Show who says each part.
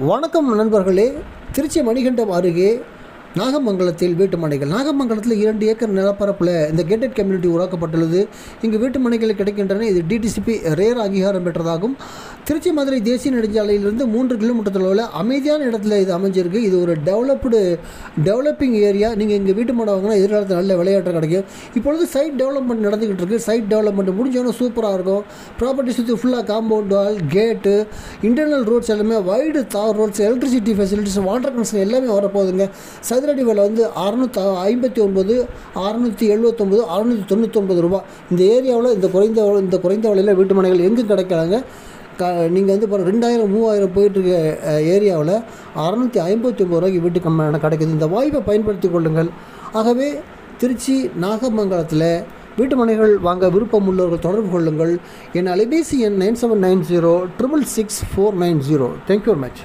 Speaker 1: வணக்கம் நண்பர்களே. திருச்சி மணிகண்டம் அருகே நாகமங்கலத்தில் வீட்டு மனைகள். நாகமங்கலத்தில் 2 ஏக்கர் நிலப்பரப்பில் இந்த கேட்டட் கம்யூனிட்டி உருவாக்கப்பட்டுள்ளது. இங்கு வீட்டு மனைகள் கிடைக்கின்றன. இது டிடிசிபி ரேர் அங்கீகாரம் பெற்றதாகும். திருச்சி மதுரை தேசிய நெடுஞ்சாலையிலிருந்து 3 கிலோமீட்டர் தொலைவில் அமைதியான இடத்துல இது அமைஞ்சிருக்கு. இது ஒரு டெவலப்பிங் ஏரியா. நீங்கள் இங்கே வீட்டு மனை வாங்கினா எதிர்காலத்தில் நல்ல விளையாட்டு கிடைக்கும். இப்பொழுது சைட் டெவலப்மெண்ட் நடந்துக்கிட்டு இருக்குது. சைட் டெவலப்மெண்ட் முடிஞ்சோன்னா சூப்பராக இருக்கும். ப்ராப்பர்ட்டி சுற்றி ஃபுல்லாக compound wall, gate, internal roads எல்லாமே வைடு தார் roads, electricity facilities, water connection எல்லாமே வரப்போகுதுங்க. சதுரடி விலை வந்து 659, 679, 699 ரூபா. இந்த ஏரியாவில் இந்த குறைந்த விலையில் வீட்டு மனைகள் எங்கே கிடைக்கிறாங்க? நீங்கள் வந்து 2000, 3000 போயிட்டுருக்க ஏரியாவில் 659 ரூபாய்க்கு வீட்டு கம்மி கிடைக்குது. இந்த வாய்ப்பை பயன்படுத்தி கொள்ளுங்கள். ஆகவே திருச்சி நாகமங்கலத்தில் வீட்டு மனைகள் வாங்க விருப்பம் உள்ளவர்கள் தொடர்பு கொள்ளுங்கள். என் அலைபேசி எண் 9790 666 490. Thank you very much.